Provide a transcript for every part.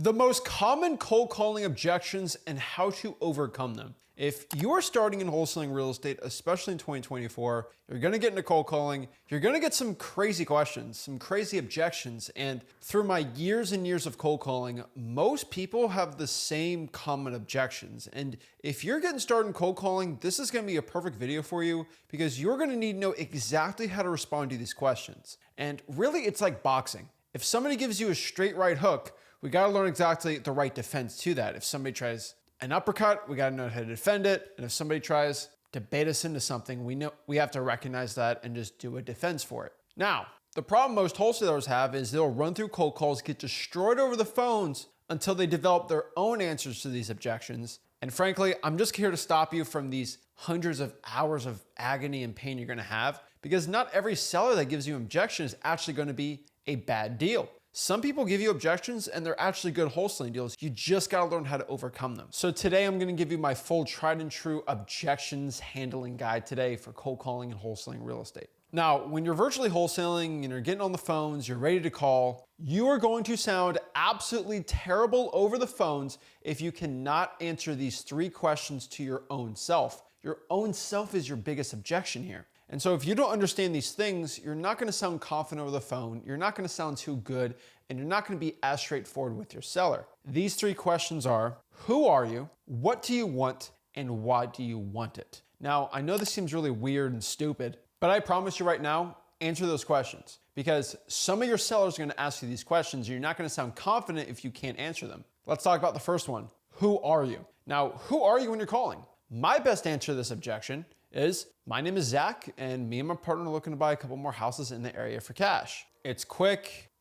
The most common cold calling objections and how to overcome them. If you're starting in wholesaling real estate, especially in 2024, you're gonna get into cold calling, you're gonna get some crazy questions, some crazy objections. And through my years and years of cold calling, most people have the same common objections. And if you're getting started in cold calling, this is gonna be a perfect video for you because you're gonna need to know exactly how to respond to these questions. And really, it's like boxing. If somebody gives you a straight right hook, we gotta learn exactly the right defense to that. If somebody tries an uppercut, we gotta know how to defend it. And if somebody tries to bait us into something, we have to recognize that and just do a defense for it. Now, the problem most wholesalers have is they'll run through cold calls, get destroyed over the phones until they develop their own answers to these objections. And frankly, I'm just here to stop you from these hundreds of hours of agony and pain you're gonna have, because not every seller that gives you an objection is actually gonna be a bad deal. Some people give you objections and they're actually good wholesaling deals. You just gotta learn how to overcome them. So today I'm gonna give you my full tried and true objections handling guide today for cold calling and wholesaling real estate. Now, when you're virtually wholesaling and you're getting on the phones, you're ready to call, you are going to sound absolutely terrible over the phones if you cannot answer these 3 questions to your own self. Your own self is your biggest objection here. And so if you don't understand these things, you're not gonna sound confident over the phone, you're not gonna sound too good, and you're not gonna be as straightforward with your seller. These 3 questions are, who are you, what do you want, and why do you want it? Now, I know this seems really weird and stupid, but I promise you right now, answer those questions. Because some of your sellers are gonna ask you these questions, and you're not gonna sound confident if you can't answer them. Let's talk about the first one. Who are you? Now, who are you when you're calling? My best answer to this objection is, my name is Zach, and me and my partner are looking to buy a couple more houses in the area for cash. It's quick,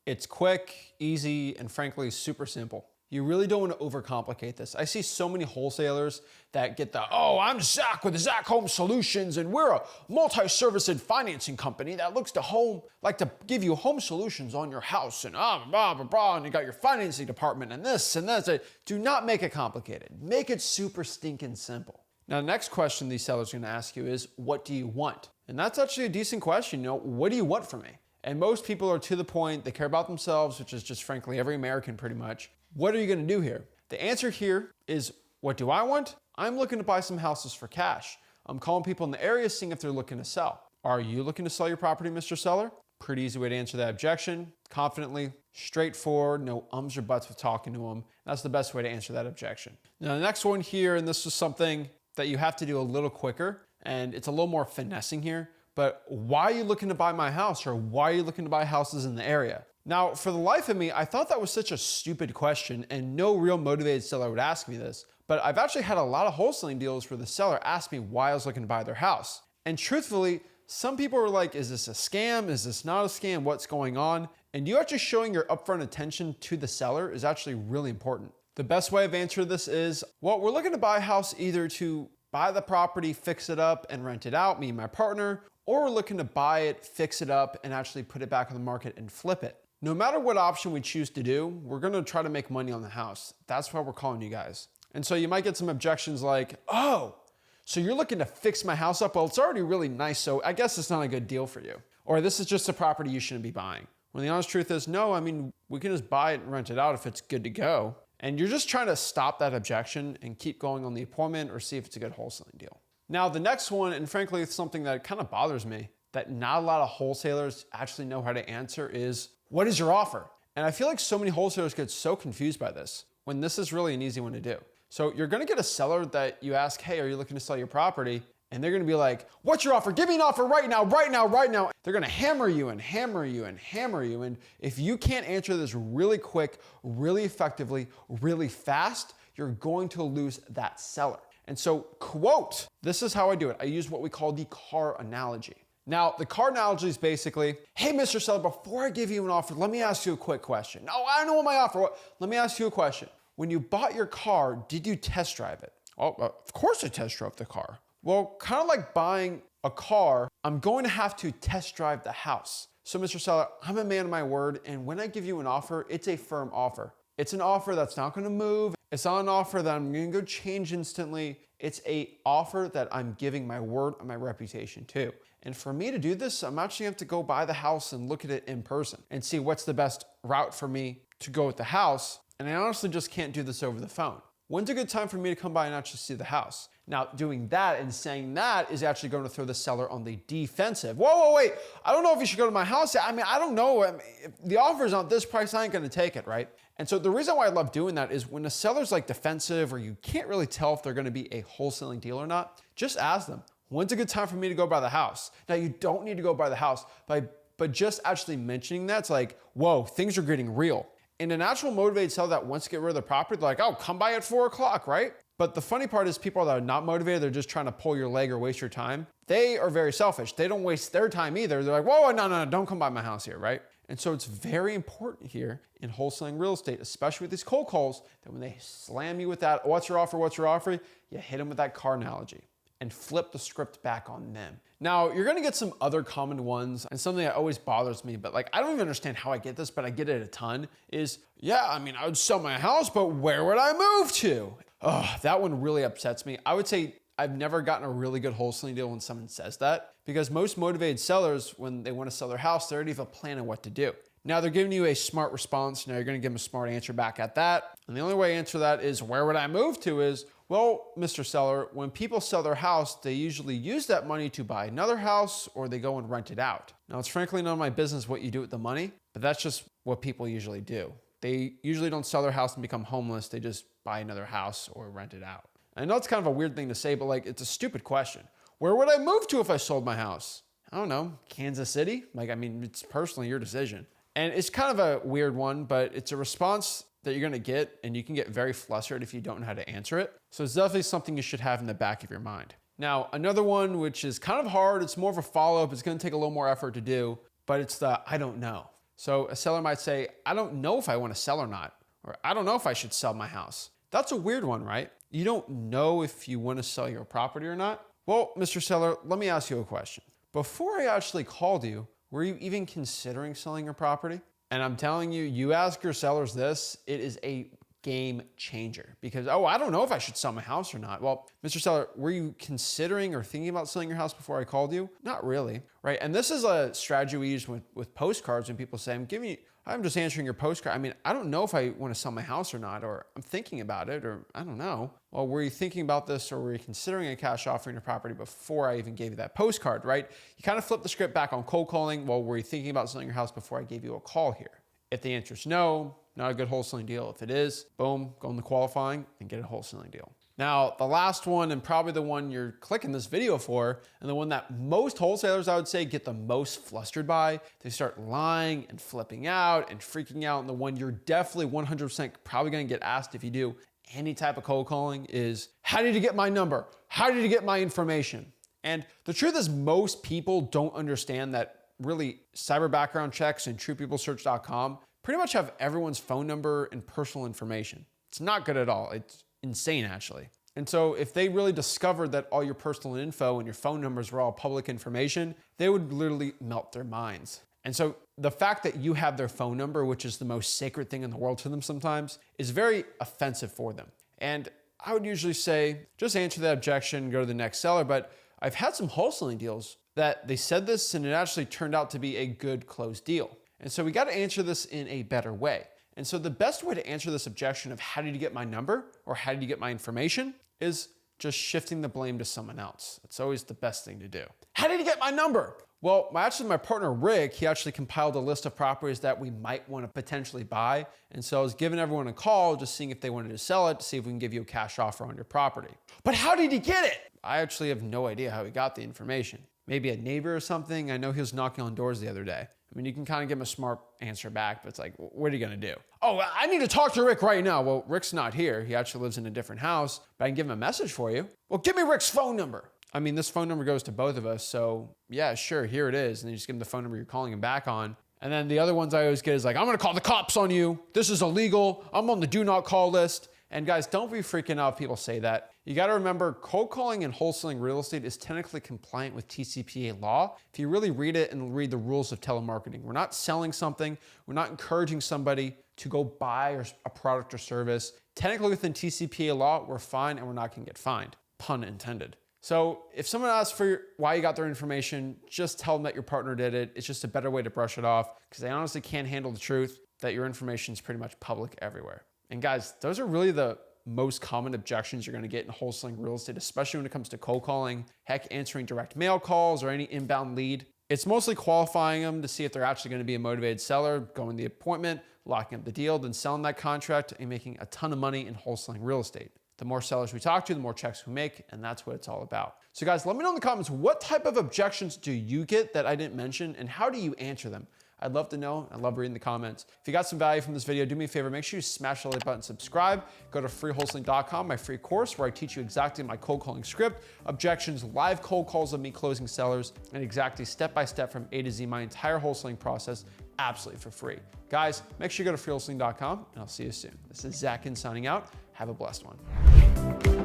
easy, and frankly, super simple. You really don't want to overcomplicate this. I see so many wholesalers that get I'm Zach with Zach Home Solutions, and we're a multi-serviced financing company that looks to like to give you home solutions on your house, and and you got your financing department and this and that. Do not make it complicated. Make it super stinking simple. Now, the next question these sellers are gonna ask you is, what do you want? And that's actually a decent question. What do you want from me? And most people are to the point, they care about themselves, which is just frankly every American pretty much. What are you gonna do here? The answer here is, what do I want? I'm looking to buy some houses for cash. I'm calling people in the area, seeing if they're looking to sell. Are you looking to sell your property, Mr. Seller? Pretty easy way to answer that objection, confidently, straightforward, no ums or buts with talking to them. That's the best way to answer that objection. Now, the next one here, and this is something that you have to do a little quicker, and it's a little more finessing here, but why are you looking to buy my house, or why are you looking to buy houses in the area? Now, for the life of me, I thought that was such a stupid question, and no real motivated seller would ask me this, but I've actually had a lot of wholesaling deals where the seller asked me why I was looking to buy their house. And truthfully, some people were like, is this a scam? Is this not a scam? What's going on? And you actually showing your upfront attention to the seller is actually really important. The best way of answering this is, well, we're looking to buy a house either to buy the property, fix it up, and rent it out, me and my partner, or we're looking to buy it, fix it up, and actually put it back on the market and flip it. No matter what option we choose to do, we're gonna try to make money on the house. That's why we're calling you guys. And so you might get some objections like, oh, so you're looking to fix my house up? Well, it's already really nice, so I guess it's not a good deal for you. Or this is just a property you shouldn't be buying. When the honest truth is, no, we can just buy it and rent it out if it's good to go. And you're just trying to stop that objection and keep going on the appointment or see if it's a good wholesaling deal. Now, the next one, and frankly, it's something that kind of bothers me, that not a lot of wholesalers actually know how to answer is, what is your offer? And I feel like so many wholesalers get so confused by this, when this is really an easy one to do. So you're gonna get a seller that you ask, hey, are you looking to sell your property? And they're gonna be like, what's your offer? Give me an offer right now, right now, right now. They're gonna hammer you and hammer you and hammer you. And if you can't answer this really quick, really effectively, really fast, you're going to lose that seller. And so, quote, this is how I do it. I use what we call the car analogy. Now, the car analogy is basically, hey, Mr. Seller, before I give you an offer, let me ask you a quick question. No, I don't know what my offer was. Let me ask you a question. When you bought your car, did you test drive it? Oh, of course I test drove the car. Well, kind of like buying a car, I'm going to have to test drive the house. So Mr. Seller, I'm a man of my word, and when I give you an offer, it's a firm offer. It's an offer that's not gonna move. It's not an offer that I'm gonna go change instantly. It's an offer that I'm giving my word and my reputation to. And for me to do this, I'm actually gonna have to go buy the house and look at it in person and see what's the best route for me to go with the house. and I honestly just can't do this over the phone. When's a good time for me to come by and actually see the house? Now, doing that and saying that is actually going to throw the seller on the defensive. Whoa, wait. I don't know if you should go to my house. I mean, I don't know. If the offer's on this price, I ain't going to take it, right? And so the reason why I love doing that is when the seller's like defensive or you can't really tell if they're going to be a wholesaling deal or not, just ask them, when's a good time for me to go by the house? Now, you don't need to go by the house, but just actually mentioning that's like, whoa, things are getting real. And an actual motivated seller that wants to get rid of the property, they're like, oh, come by at 4 o'clock, right? But the funny part is people that are not motivated, they're just trying to pull your leg or waste your time. They are very selfish. They don't waste their time either. They're like, whoa, no, don't come by my house here, right? And so it's very important here in wholesaling real estate, especially with these cold calls, that when they slam you with that, what's your offer, you hit them with that car analogy and flip the script back on them. Now, you're gonna get some other common ones, and something that always bothers me, but like, I don't even understand how I get this, but I get it a ton, is, yeah, I mean, I would sell my house, but where would I move to? Oh, that one really upsets me. I would say I've never gotten a really good wholesaling deal when someone says that, because most motivated sellers, when they wanna sell their house, they already have a plan on what to do. Now they're giving you a smart response. Now you're gonna give them a smart answer back at that. And the only way to answer that is, where would I move to is, well, Mr. Seller, when people sell their house, they usually use that money to buy another house or they go and rent it out. Now, it's frankly none of my business what you do with the money, but that's just what people usually do. They usually don't sell their house and become homeless. They just buy another house or rent it out. I know it's kind of a weird thing to say, but like, it's a stupid question. Where would I move to if I sold my house? I don't know, Kansas City? Like, I mean, it's personally your decision. And it's kind of a weird one, but it's a response that you're gonna get, and you can get very flustered if you don't know how to answer it. So it's definitely something you should have in the back of your mind. Now, another one, which is kind of hard, it's more of a follow-up, it's gonna take a little more effort to do, but it's the I don't know. So a seller might say, I don't know if I wanna sell or not, or I don't know if I should sell my house. That's a weird one, right? You don't know if you wanna sell your property or not. Well, Mr. Seller, let me ask you a question. Before I actually called you, were you even considering selling your property? And I'm telling you, you ask your sellers this, it is a game changer because, oh, I don't know if I should sell my house or not. Well, Mr. Seller, were you considering or thinking about selling your house before I called you? Not really, right? And this is a strategy we use with postcards when people say, I'm just answering your postcard. I mean, I don't know if I want to sell my house or not, or I'm thinking about it, or I don't know. Well, were you thinking about this or were you considering a cash offer in your property before I even gave you that postcard, right? You kind of flip the script back on cold calling. Well, were you thinking about selling your house before I gave you a call here? If the answer is no, not a good wholesaling deal. If it is, boom, go into qualifying and get a wholesaling deal. Now, the last one, and probably the one you're clicking this video for, and the one that most wholesalers, I would say, get the most flustered by, they start lying and flipping out and freaking out, and the one you're definitely 100% probably gonna get asked if you do any type of cold calling is, how did you get my number? How did you get my information? And the truth is most people don't understand that really cyber background checks and truepeoplesearch.com pretty much have everyone's phone number and personal information. It's not good at all. It's insane, actually. And so if they really discovered that all your personal info and your phone numbers were all public information, they would literally melt their minds. And so the fact that you have their phone number, which is the most sacred thing in the world to them sometimes, is very offensive for them. And I would usually say, just answer that objection, go to the next seller. But I've had some wholesaling deals that they said this and it actually turned out to be a good closed deal. And so we got to answer this in a better way. And so the best way to answer this objection of how did you get my number or how did you get my information is just shifting the blame to someone else. It's always the best thing to do. How did you get my number? Well, my partner, Rick, he actually compiled a list of properties that we might want to potentially buy. And so I was giving everyone a call, just seeing if they wanted to sell it, to see if we can give you a cash offer on your property. But how did he get it? I actually have no idea how he got the information. Maybe a neighbor or something. I know he was knocking on doors the other day. I mean, you can kind of give him a smart answer back, but it's like, what are you going to do? Oh, I need to talk to Rick right now. Well, Rick's not here. He actually lives in a different house, but I can give him a message for you. Well, give me Rick's phone number. I mean, this phone number goes to both of us. So yeah, sure, here it is. And then you just give him the phone number you're calling him back on. And then the other ones I always get is like, I'm going to call the cops on you. This is illegal. I'm on the do not call list. And guys, don't be freaking out if people say that. You got to remember, cold calling and wholesaling real estate is technically compliant with TCPA law. If you really read it and read the rules of telemarketing, we're not selling something. We're not encouraging somebody to go buy a product or service. Technically within TCPA law, we're fine and we're not going to get fined. Pun intended. So if someone asks for why you got their information, just tell them that your partner did it. It's just a better way to brush it off because they honestly can't handle the truth that your information is pretty much public everywhere. And guys, those are really the most common objections you're gonna get in wholesaling real estate, especially when it comes to cold calling, heck, answering direct mail calls or any inbound lead. It's mostly qualifying them to see if they're actually gonna be a motivated seller, going the appointment, locking up the deal, then selling that contract and making a ton of money in wholesaling real estate. The more sellers we talk to, the more checks we make, and that's what it's all about. So guys, let me know in the comments, what type of objections do you get that I didn't mention, and how do you answer them? I'd love to know. I love reading the comments. If you got some value from this video, do me a favor, make sure you smash the like button, subscribe, go to freewholesaling.com, my free course where I teach you exactly my cold calling script, objections, live cold calls of me closing sellers, and exactly step-by-step from A to Z, my entire wholesaling process, absolutely for free. Guys, make sure you go to freewholesaling.com, and I'll see you soon. This is Zach Ginn signing out. Have a blessed one.